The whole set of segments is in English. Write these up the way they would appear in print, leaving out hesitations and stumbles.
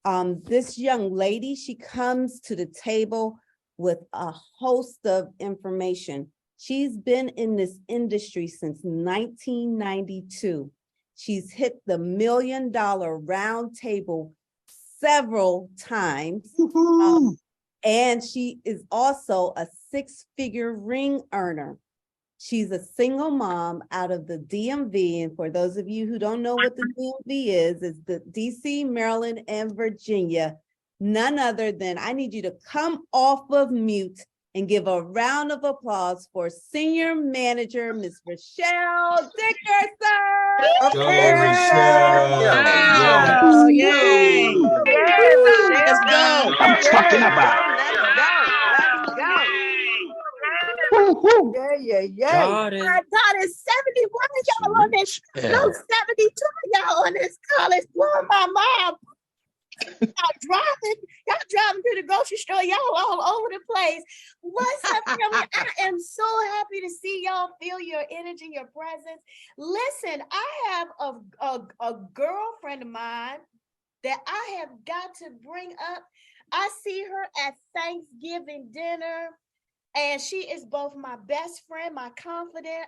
This young lady, she comes to the table with a host of information. She's been in this industry since 1992. She's hit the $1 million round table several times. And she is also a 6-figure ring earner. She's a single mom out of the DMV. And for those of you who don't know what the DMV is the DC, Maryland, and Virginia. None other than, I need you to come off of mute and give a round of applause for Senior Manager, Ms. Richelle Dickerson. Go, Richelle. Oh, yay. Let's go. I'm talking about. Let's go. Yeah. My God, it's 71 y'all on this. No, 72 y'all on this call. It's blowing my mind. Y'all driving to the grocery store, y'all all over the place. What's up, family? I am so happy to see y'all, feel your energy, your presence. Listen, I have a girlfriend of mine that I have got to bring up. I see her at Thanksgiving dinner, and she is both my best friend, my confidant,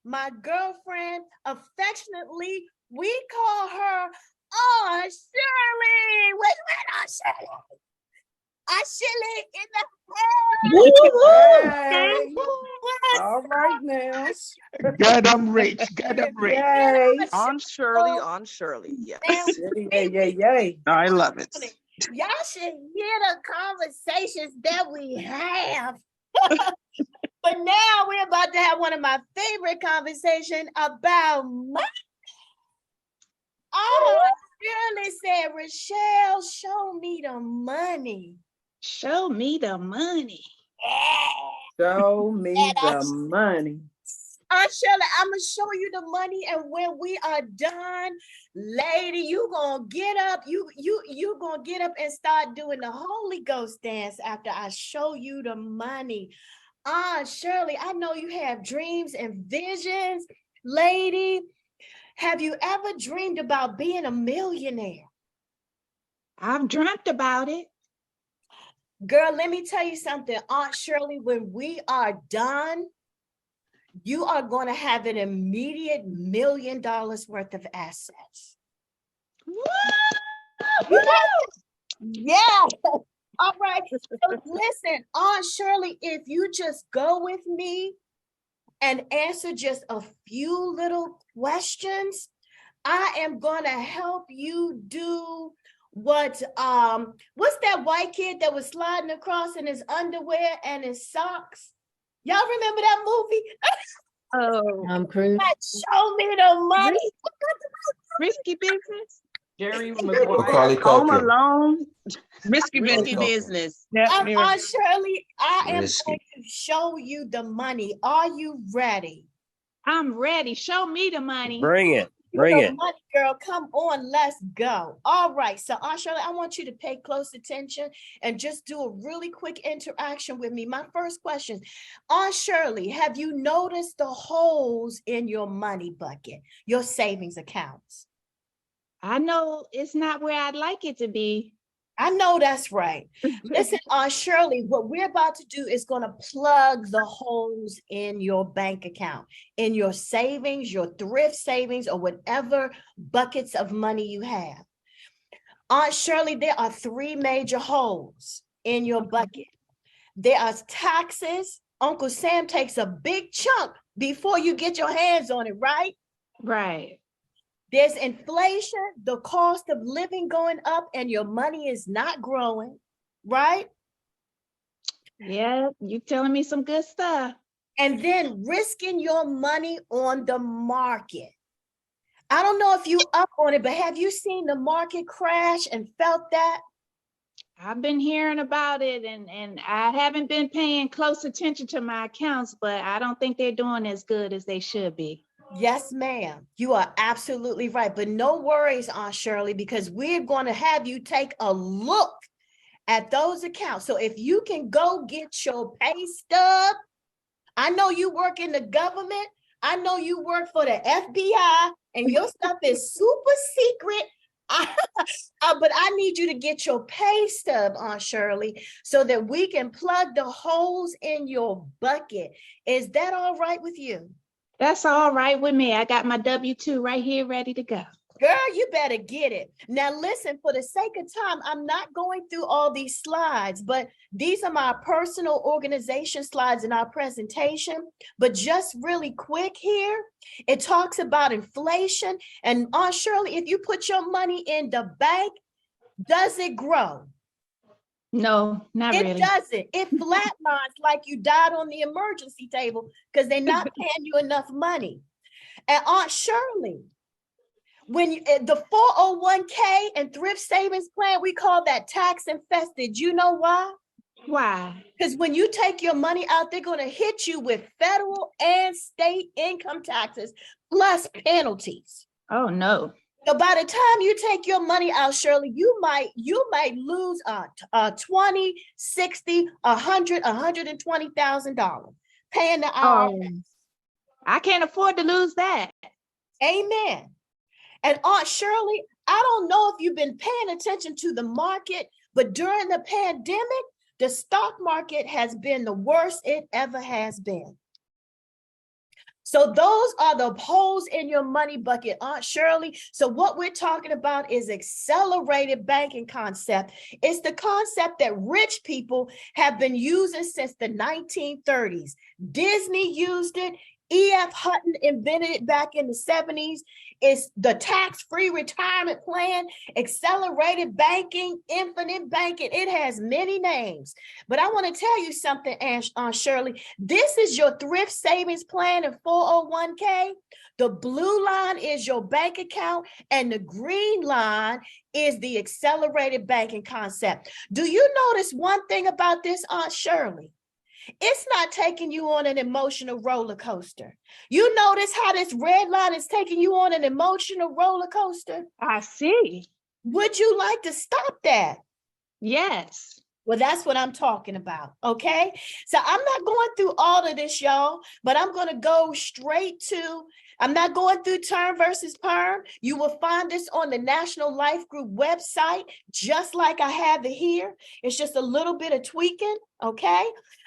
my girlfriend. Affectionately, we call her Shirley. Wait, Shirley in the house. All right now. God, I'm rich. On Shirley. Yes. I love it. Y'all should hear the conversations that we have. But now we're about to have one of my favorite conversations about money. Shirley said, Richelle, show me the money. Show me the money. Show me the money. Shirley, I'm gonna show you the money, and when we are done, lady, you gonna get up. You gonna get up and start doing the Holy Ghost dance after I show you the money. Shirley, I know you have dreams and visions, lady. Have you ever dreamed about being a millionaire? I've dreamt about it. Girl, let me tell you something, Aunt Shirley, when we are done, you are going to have an immediate $1 million worth of assets. Yeah. All right. So listen, Aunt Shirley, if you just go with me and answer just a few little questions, I am going to help you do what's that white kid that was sliding across in his underwear and his socks? Y'all remember that movie? Oh, Cruise. Show me the money. Risky business. Jerry Macaulay Home Culkin. Alone. Risky business. Shirley, I am Risky. going to show you the money. Are you ready? I'm ready. Show me the money. Bring it. Money, girl, come on, let's go. All right, so Aunt Shirley, I want you to pay close attention and just do a really quick interaction with me. My first question, Aunt Shirley, have you noticed the holes in your money bucket, your savings accounts? I know it's not where I'd like it to be. I know that's right. Listen, Aunt Shirley, what we're about to do is going to plug the holes in your bank account, in your savings, your thrift savings, or whatever buckets of money you have. Aunt Shirley, there are 3 major holes in your bucket. There are taxes. Uncle Sam takes a big chunk before you get your hands on it, right? Right. There's inflation, the cost of living going up, and your money is not growing, right? Yeah, you telling me some good stuff. And then risking your money on the market. I don't know if you up on it, but have you seen the market crash and felt that? I've been hearing about it, and I haven't been paying close attention to my accounts, but I don't think they're doing as good as they should be. Yes, ma'am. You are absolutely right. But no worries, Aunt Shirley, because we're going to have you take a look at those accounts. So if you can go get your pay stub, I know you work in the government. I know you work for the FBI and your stuff is super secret. But I need you to get your pay stub, Aunt Shirley, so that we can plug the holes in your bucket. Is that all right with you? That's all right with me. I got my W-2 right here ready to go. Girl, you better get it. Now, listen, for the sake of time, I'm not going through all these slides, but these are my personal organization slides in our presentation. But just really quick here, it talks about inflation. And Aunt Shirley, if you put your money in the bank, does it grow? No, not It really. doesn't. It flatlines like you died on the emergency table because they're not paying you enough money. And Aunt Shirley, when the 401k and thrift savings plan, we call that tax infested. You know why? Why? Because when you take your money out, they're going to hit you with federal and state income taxes plus penalties. Oh, no. So by the time you take your money out, Shirley, you might lose 20, 60, 100, $120,000 paying the IRS. I can't afford to lose that. Amen. And Aunt Shirley, I don't know if you've been paying attention to the market, but during the pandemic, the stock market has been the worst it ever has been. So those are the holes in your money bucket, Aunt Shirley. So what we're talking about is accelerated banking concept. It's the concept that rich people have been using since the 1930s. Disney used it. E.F. Hutton invented it back in the 70s. It's the tax-free retirement plan, accelerated banking, infinite banking. It has many names. But I want to tell you something, Aunt Shirley. This is your thrift savings plan and 401k. The blue line is your bank account, and the green line is the accelerated banking concept. Do you notice one thing about this, Aunt Shirley? It's not taking you on an emotional roller coaster. You notice how this red line is taking you on an emotional roller coaster? I see. Would you like to stop that? Yes. Well, that's what I'm talking about, okay? So I'm not going through all of this, y'all, but I'm going to go straight to, I'm not going through term versus perm. You will find this on the National Life Group website, just like I have it here. It's just a little bit of tweaking, okay?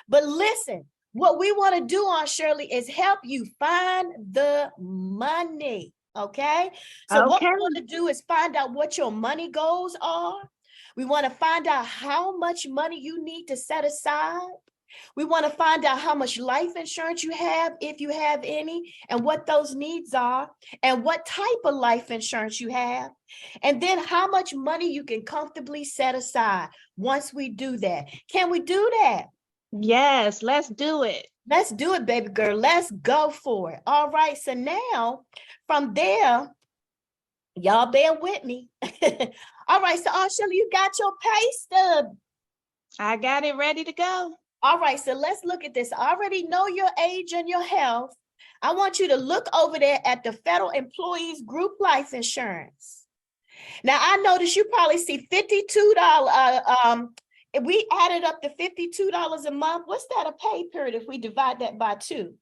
But listen, what we want to do, Aunt Shirley, is help you find the money, okay? So what we want to do is find out what your money goals are. We want to find out how much money you need to set aside. We want to find out how much life insurance you have, if you have any, and what those needs are, and what type of life insurance you have, and then how much money you can comfortably set aside once we do that. Can we do that? Yes, let's do it. Let's do it, baby girl. Let's go for it. All right. So now from there, y'all bear with me. All right. So Aunt Shirley, you got your pay stub. I got it ready to go. All right. So let's look at this. I already know your age and your health. I want you to look over there at the Federal Employees Group Life Insurance. Now, I noticed you probably see $52. If we added up to $52 a month, what's that a pay period if we divide that by 2?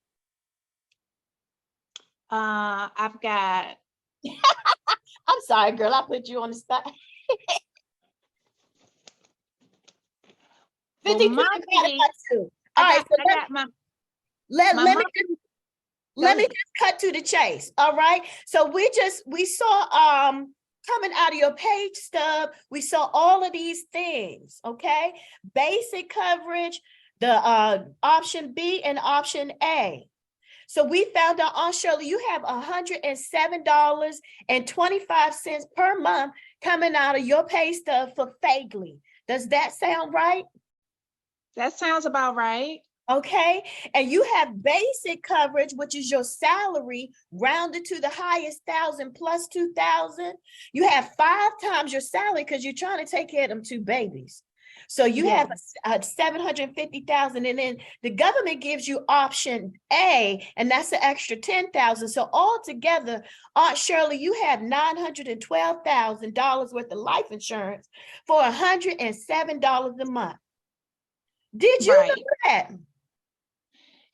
I've got. I'm sorry, girl. I put you on the spot. 52 divided by 2. All right. So let me just cut to the chase. All right. So we saw coming out of your page stub, we saw all of these things, okay? Basic coverage, the option B and option A. So we found out, Aunt Shirley, you have $107.25 per month coming out of your pay stub for Fagley. Does that sound right? That sounds about right. Okay, and you have basic coverage, which is your salary rounded to the highest 1,000 plus 2,000. You have 5 times your salary because you're trying to take care of them 2 babies. So you have a 750,000, and then the government gives you option A, and that's an extra 10,000. So altogether, Aunt Shirley, you have $912,000 worth of life insurance for $107 a month. Did you know that?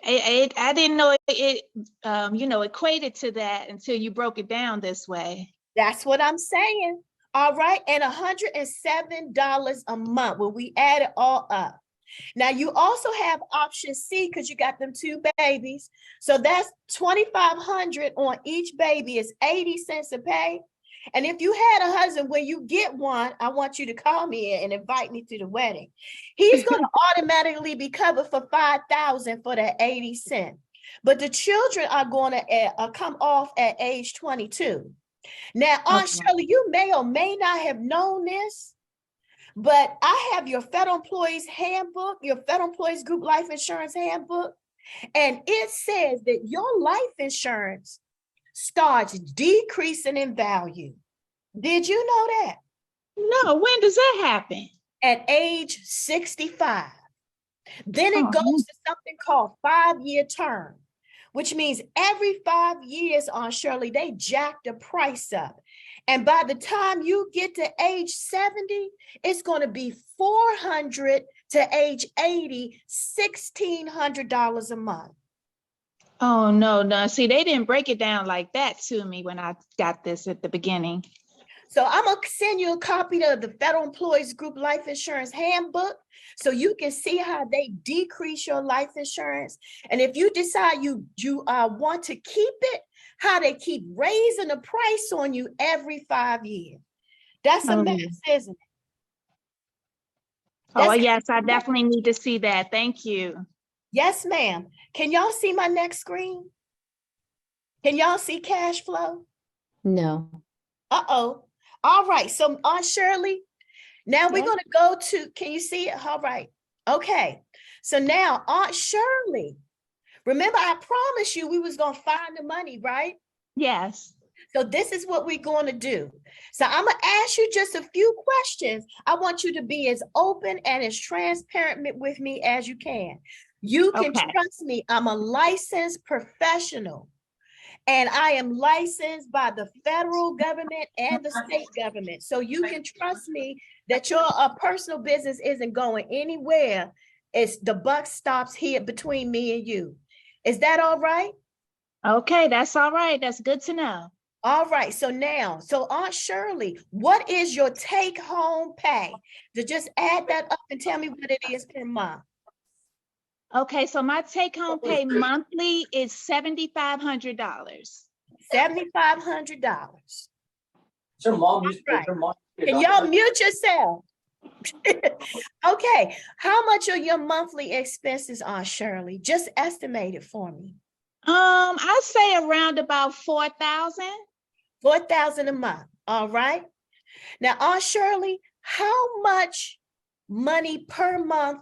I didn't know it equated to that until you broke it down this way. That's what I'm saying. All right, and $107 a month when we add it all up. Now you also have option C because you got them 2 babies. So that's $2,500 on each baby is 80 cents a pay. And if you had a husband, when you get one, I want you to call me and invite me to the wedding. He's going to automatically be covered for $5,000 for that 80 cents. But the children are going to come off at age 22. Now, Aunt Shirley, you may or may not have known this, but I have your federal employees handbook, your federal employees group life insurance handbook, and it says that your life insurance starts decreasing in value. Did you know that? No, when does that happen? At age 65. Then it goes to something called 5-year term, which means every 5 years, on Shirley, they jack the price up. And by the time you get to age 70, it's going to be $400 to age 80, $1,600 a month. Oh, no. See, they didn't break it down like that to me when I got this at the beginning. So I'm going to send you a copy of the Federal Employees Group Life Insurance Handbook so you can see how they decrease your life insurance. And if you decide you want to keep it, how they keep raising the price on you every 5 years. That's a mess, isn't it? Oh, yes, I definitely need to see that. Thank you. Yes, ma'am. Can y'all see my next screen? Can y'all see cash flow? No. Uh-oh. All right. So Aunt Shirley, now we're going to go to, can you see it? All right. Okay. So now Aunt Shirley, remember I promised you we was going to find the money, right? Yes. So this is what we're going to do. So I'm going to ask you just a few questions. I want you to be as open and as transparent with me as you can. You can trust me. I'm a licensed professional. And I am licensed by the federal government and the state government. So you can trust me that your personal business isn't going anywhere. It's the buck stops here between me and you. Is that all right? Okay, that's all right. That's good to know. All right. So now, Aunt Shirley, what is your take home pay? To just add that up and tell me what it is per month. Okay, so my take-home pay monthly is $7,500. $7,500. Your mom used her mom. Can y'all mute yourself? Okay, how much are your monthly expenses, Aunt Shirley? Just estimate it for me. I'd say around about 4,000. 4,000 a month. All right. Now, Aunt Shirley, how much money per month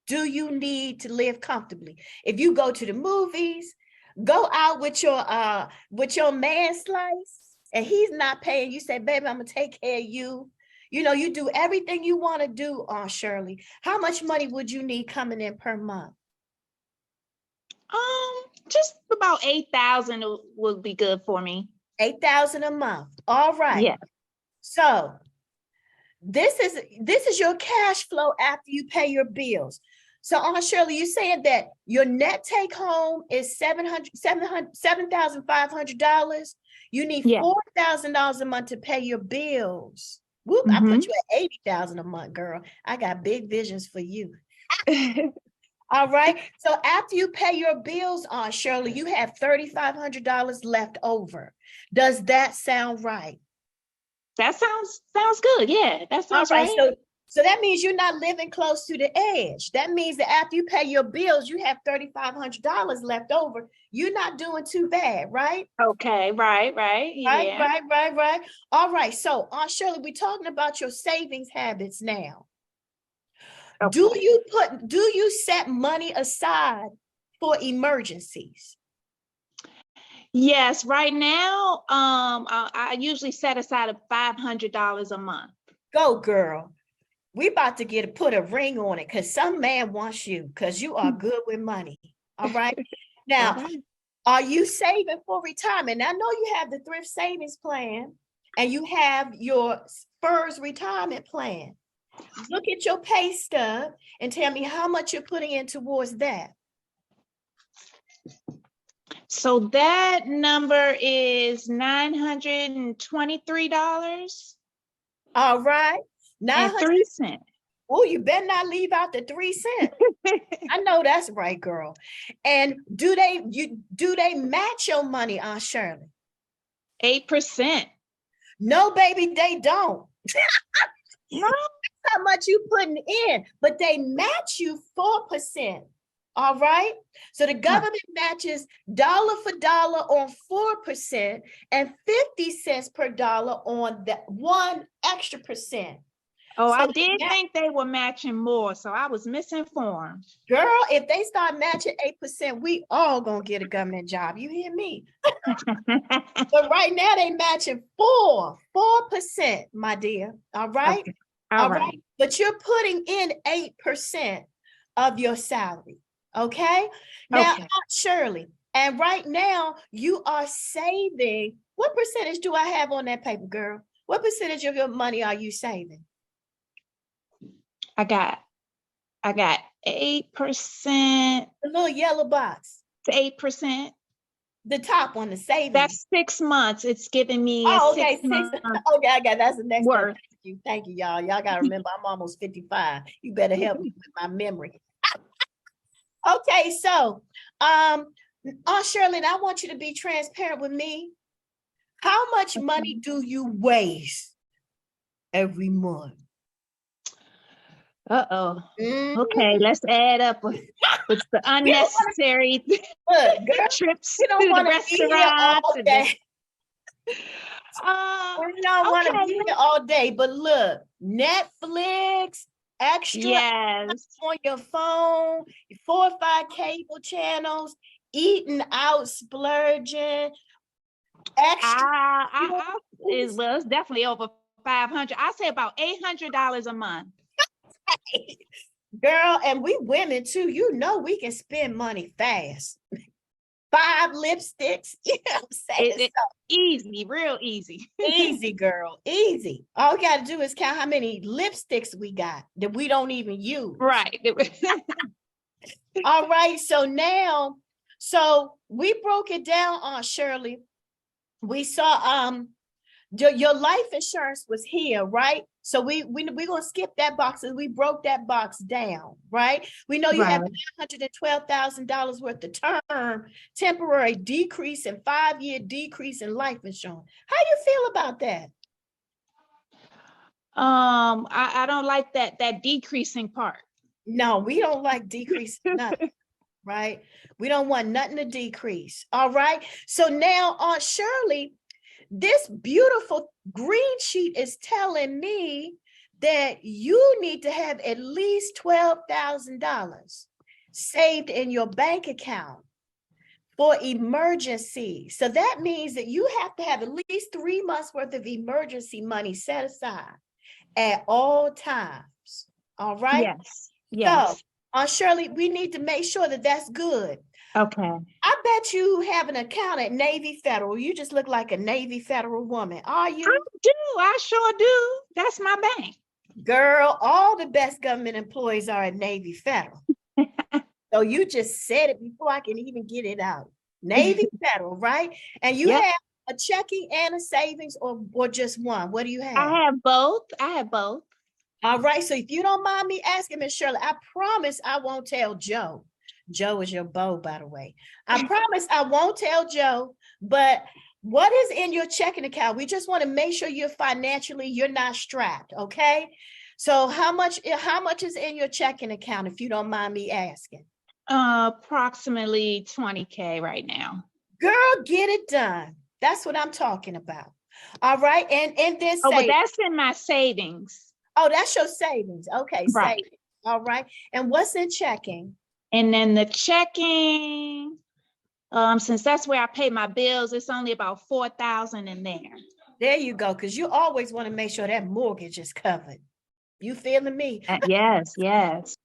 do you need to live comfortably? If you go to the movies, go out with your man slice, and he's not paying, you say, baby, I'm gonna take care of you. You know, you do everything you want to do, Aunt Shirley. How much money would you need coming in per month? Just about 8,000 would be good for me. 8,000 a month. All right. Yeah. So this is your cash flow after you pay your bills. So Aunt Shirley, you saying that your net take home is $7,500. You need $4,000 a month to pay your bills. Whoop, I put you at 80,000 a month, girl. I got big visions for you. All right. So after you pay your bills, Aunt Shirley, you have $3,500 left over. Does that sound right? That sounds good. Yeah, that sounds right. So that means you're not living close to the edge. That means that after you pay your bills, you have $3,500 left over. You're not doing too bad, right? Okay, right. Yeah. Right. All right. So Aunt Shirley, we're talking about your savings habits now. Okay. Do you set money aside for emergencies? Yes, right now, I usually set aside $500 a month. Go, girl. We about to put a ring on it because some man wants you because you are good with money. All right. Now, are you saving for retirement? Now, I know you have the thrift savings plan and you have your FERS retirement plan. Look at your pay stub and tell me how much you're putting in towards that. So that number is $923. All right. And 3 cents. Oh, you better not leave out the 3 cents. I know that's right, girl. And do they match your money, Aunt Shirley? 8%. No, baby, they don't. No. How much you putting in, but they match you 4%. All right. So the government matches dollar for dollar on 4% and 50 cents per dollar on that 1 extra percent. Oh, So I did think they were matching more, so I was misinformed. Girl, if they start matching 8%, we all gonna get a government job. You hear me? But right now they matching 4%, my dear. All right. Okay. All right. But you're putting in 8% of your salary. Okay. Now, Okay. Aunt Shirley, and right now you are saving. What percentage do I have on that paper, girl? What percentage of your money are you saving? I got 8%. The little yellow box. 8%. The top one, the savings. That's 6 months. It's giving me Oh, a okay. 6 month Okay, I got that's the next one. worth. Thank you, y'all. Y'all gotta remember I'm almost 55. You better help me with my memory. Okay, so Aunt Shirley, I want you to be transparent with me. How much money do you waste every month? Uh-oh. Mm. Okay, let's add up with the unnecessary Look, girl, trips you to don't the want to be here all restaurants. day. You don't want to Okay. be here all day, but look, Netflix, extra Yes. on your phone, 4 or 5 cable channels, eating out, splurging, extra. Well, it's definitely over 500. I say about $800 a month. Girl, and we women too, you know we can spend money fast. 5 lipsticks, you know what I'm saying? Easy, real easy. Easy, girl, easy. All we got to do is count how many lipsticks we got that we don't even use. Right. All right, so we broke it down, Aunt Shirley. We saw your life insurance was here, right? So we're gonna skip that box and we broke that box down, right? We know you have $912,000 worth of term temporary decrease and 5-year decrease in life insurance. How you feel about that? I don't like that decreasing part. No, we don't like decreasing nothing, right? We don't want nothing to decrease. All right. So now, Aunt Shirley, this beautiful green sheet is telling me that you need to have at least $12,000 saved in your bank account for emergency. So that means that you have to have at least 3 months worth of emergency money set aside at all times. All right. Yes. Yes. So, Shirley, we need to make sure that that's good. Okay. I bet you have an account at Navy Federal. You just look like a Navy Federal woman. Are you? I sure do. That's my bank. Girl, all the best government employees are at Navy Federal. So you just said it before I can even get it out. Navy Federal, right? And you have a checking and a savings or just one? What do you have? I have both. All right. So if you don't mind me asking, Miss Shirley, I promise I won't tell Joe. Joe is your beau, by the way. I promise I won't tell Joe, but what is in your checking account? We just want to make sure you're not strapped, okay? So how much is in your checking account, if you don't mind me asking? Approximately 20K right now. Girl, get it done. That's what I'm talking about. All right. And then but that's in my savings. Oh, that's your savings. Okay, right. Savings. All right. And what's in checking? And then the checking, since that's where I pay my bills, it's only about 4,000 in there. There you go, because you always want to make sure that mortgage is covered. You feeling me? Yes, yes.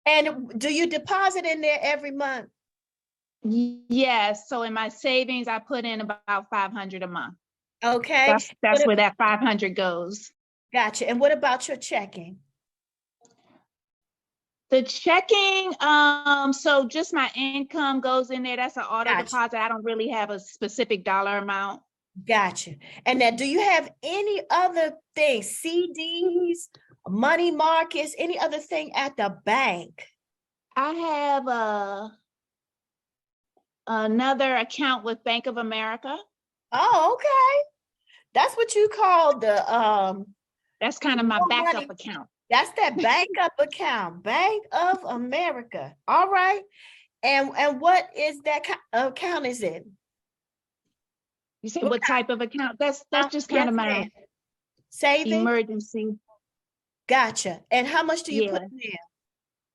And do you deposit in there every month? Yes. So in my savings, I put in about 500 a month. Okay. That's where that 500 goes. Gotcha. And what about your checking? The checking, so just my income goes in there. That's an auto deposit. I don't really have a specific dollar amount. Gotcha. And now, do you have any other things, CDs, money markets, any other thing at the bank? I have another account with Bank of America. Oh, okay. That's what you call the That's kind of my more backup money. account. That's that backup account, Bank of America. All right. And what is that account is it? You said what type of account? That's just kind Yes, of my ma'am. Savings? emergency. Gotcha. And how much do you put Yeah. in there?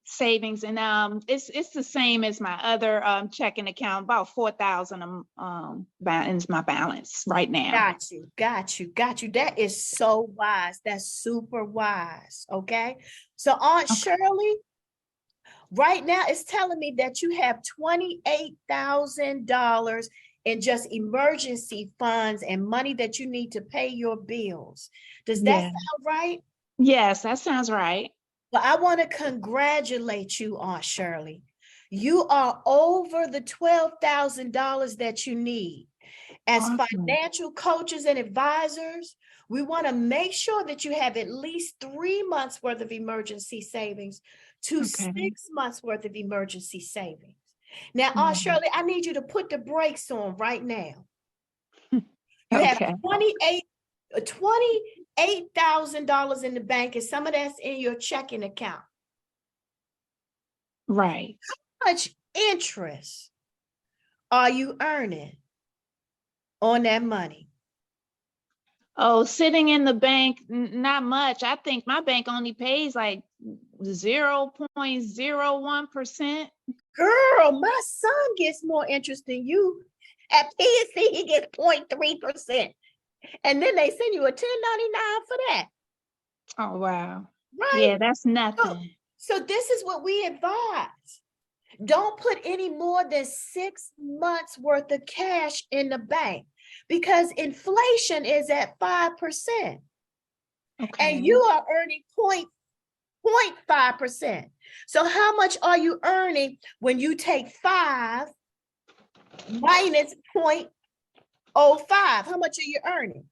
Savings, and it's the same as my other checking account. About 4,000 is my balance right now. Got you, got you, got you. That is so wise. That's super wise. Okay. So Aunt Shirley, right now it's telling me that you have $28,000 in just emergency funds and money that you need to pay your bills. Does that Yeah. sound right? Yes, that sounds right. Well, I want to congratulate you, Aunt Shirley. You are over the $12,000 that you need. As Awesome. financial coaches and advisors, we want to make sure that you have at least 3 months worth of emergency savings to 6 months worth of emergency savings. Now, Aunt Shirley, I need you to put the brakes on right now. You have $28,000 in the bank, and some of that's in your checking account. Right. How much interest are you earning on that money? Oh, sitting in the bank, not much. I think my bank only pays like 0.01%. Girl, my son gets more interest than you. At PNC, he gets 0.3%. And then they send you a 1099 for that. Oh, wow. Right? Yeah, that's nothing. So this is what we advise. Don't put any more than 6 months worth of cash in the bank because inflation is at 5%. Okay. And you are earning 0.5%. So how much are you earning when you take 5 minus 0.05? How much are you earning?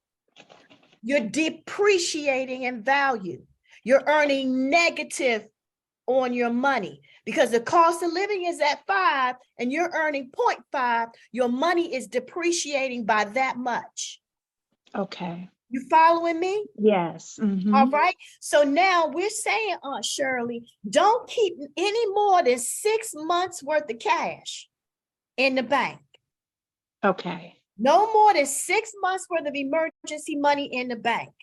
You're depreciating in value. You're earning negative on your money because the cost of living is at 5 and you're earning 0.5. Your money is depreciating by that much. Okay. You following me? Yes. Mhm. All right. So now we're saying, Aunt Shirley, don't keep any more than 6 months worth of cash in the bank. Okay. No more than 6 months worth of emergency money in the bank.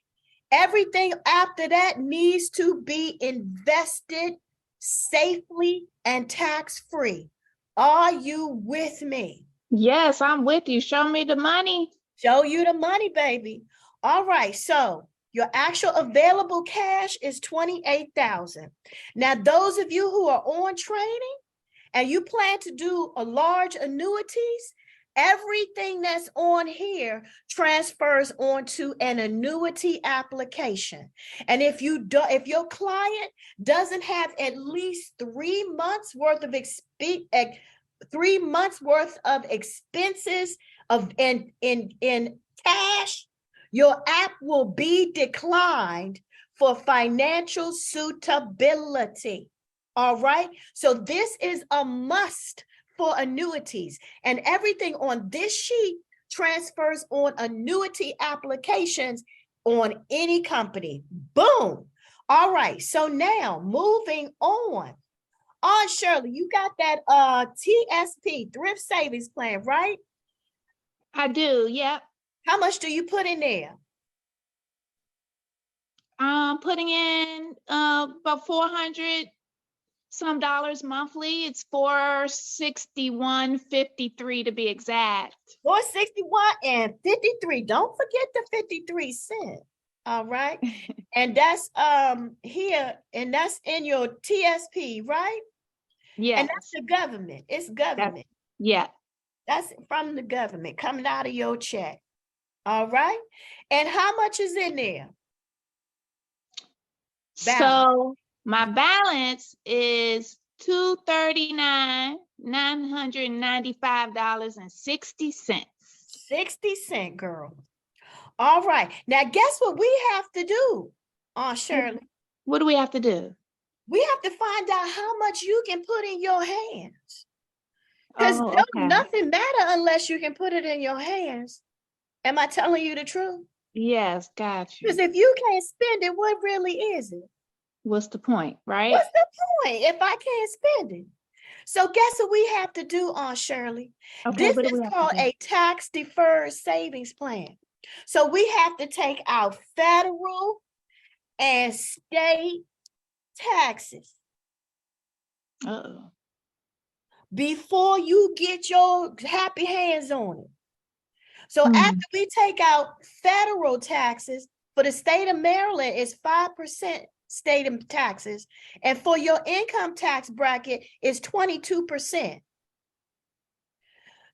Everything after that needs to be invested safely and tax-free. Are you with me? Yes, I'm with you. Show me the money. Show you the money, baby. All right, so your actual available cash is $28,000. Now, those of you who are on training and you plan to do a large annuities, everything that's on here transfers onto an annuity application. And if your client doesn't have at least 3 months worth of 3 months worth of expenses in cash, your app will be declined for financial suitability. All right. So this is a must for annuities, and everything on this sheet transfers on annuity applications on any company. Boom. All right. So now moving on. Shirley, you got that TSP, Thrift Savings Plan, right? I do. Yep. How much do you put in there? Putting in about 400 some dollars monthly. It's $461.53 to be exact. 461.53. Don't forget the 53 cents. All right. And that's here, and that's in your TSP, right? Yeah. And that's the government. It's government. Yeah. That's from the government coming out of your check. All right. And how much is in there? So my balance is $239,995.60. 60 cents, girl. All right. Now, guess what we have to do, Aunt Shirley? What do we have to do? We have to find out how much you can put in your hands. Because Oh, okay. nothing matter unless you can put it in your hands. Am I telling you the truth? Yes, got you. Because if you can't spend it, what really is it? What's the point, right? What's the point if I can't spend it? So guess what we have to do, Aunt Shirley? Okay, This what do we is have to called do? a tax deferred savings plan. So we have to take out federal and state taxes Uh-oh. before you get your happy hands on it. So after we take out federal taxes, for the state of Maryland, it's 5% state taxes. And for your income tax bracket, it's 22%.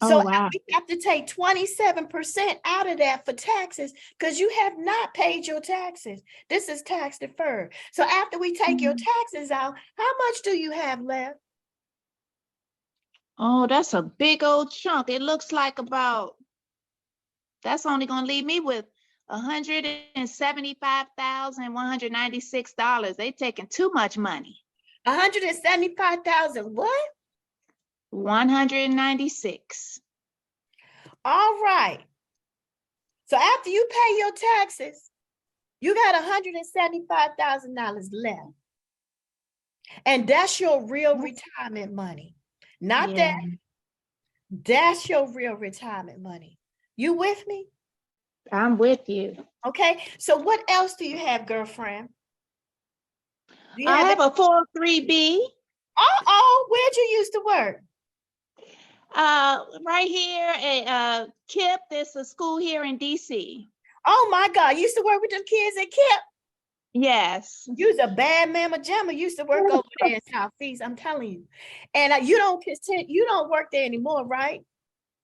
So wow. we have to take 27% out of that for taxes because you have not paid your taxes. This is tax deferred. So after we take your taxes out, how much do you have left? Oh, that's a big old chunk. It looks like that's only going to leave me with $175,196. They taking too much money. 175,000 what? 196. All right. So after you pay your taxes, you got $175,000 left. And that's your real retirement money. Not that. That's your real retirement money. You with me? I'm with you. Okay. So what else do you have, girlfriend? Do you I have a 403B. Uh-oh, where'd you used to work? Right here at KIP. There's a school here in DC. Oh my God, you used to work with them kids at KIP? Yes. You was a bad mama jamma. Used to work over there in Southeast, I'm telling you. And you don't work there anymore, right?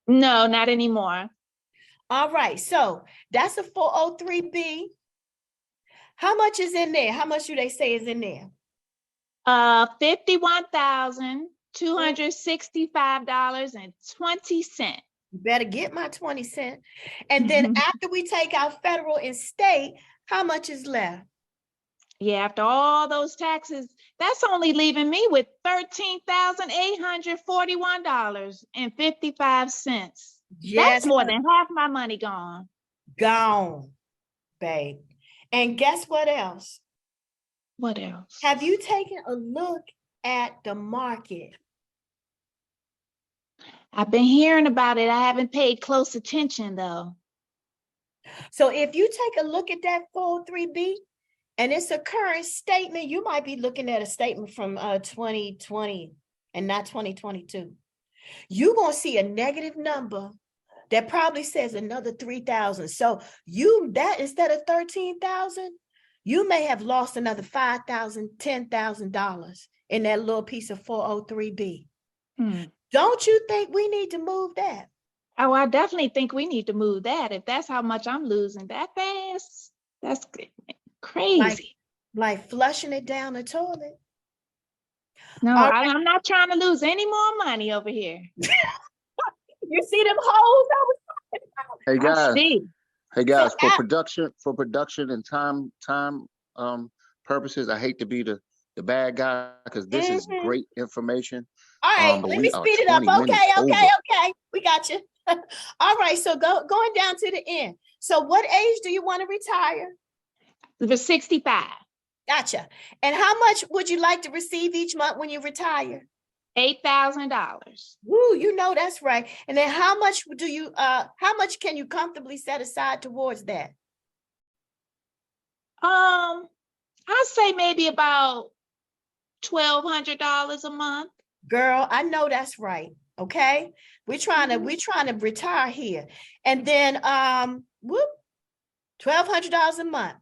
No, not anymore. All right, so that's a 403B. How much is in there? How much do they say is in there? $51,265.20. You better get my 20 cents. And then after we take out federal and state, how much is left? Yeah, after all those taxes, that's only leaving me with $13,841.55. Yes, that's more than half my money gone. Gone, babe. And guess what else? What else? Have you taken a look at the market? I've been hearing about it. I haven't paid close attention though. So if you take a look at that 403B and it's a current statement, you might be looking at a statement from 2020 and not 2022. You're going to see a negative number that probably says another 3,000. So that instead of 13,000, you may have lost another $5,000, $10,000 in that little piece of 403B. Don't you think we need to move that? Oh, I definitely think we need to move that. If that's how much I'm losing that fast, that's crazy. Like flushing it down the toilet. No, I'm not trying to lose any more money over here. You see them holes I was talking about? Hey guys, for production and time purposes, I hate to be the bad guy because this is great information. All right, let me speed it up. Okay. We got you. All right, so going down to the end. So what age do you want to retire? The 65. Gotcha. And how much would you like to receive each month when you retire? $8,000. Woo, you know that's right. And then how much can you comfortably set aside towards that? I'd say maybe about $1,200 a month. Girl, I know that's right. Okay. We're trying to retire here. And then $1,200 a month.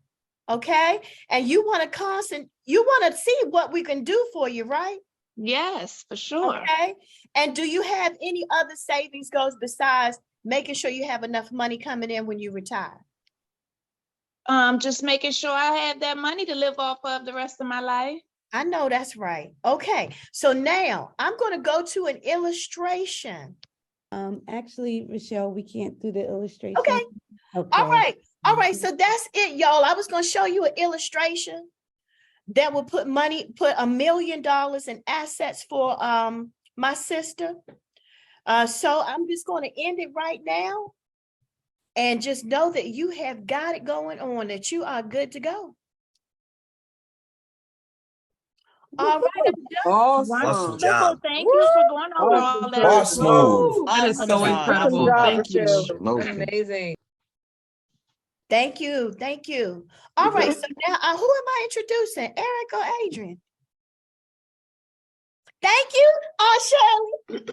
Okay. And you want to see what we can do for you, right? Yes, for sure. Okay. And do you have any other savings goals besides making sure you have enough money coming in when you retire? Just making sure I have that money to live off of the rest of my life. I know that's right. Okay. So now I'm going to go to an illustration. Actually, Richelle, we can't do the illustration. Okay. Okay. All right, so that's it, y'all. I was gonna show you an illustration that will put $1 million in assets for my sister. So I'm just gonna end it right now. And just know that you have got it going on, that you are good to go. All right, I'm done. Awesome Wonderful. job. Thank you for going over all that. Boss move. That is so incredible. Thank you. Amazing. Thank you, thank you. All right, so now who am I introducing, Eric or Adrian? Thank you, Shirley.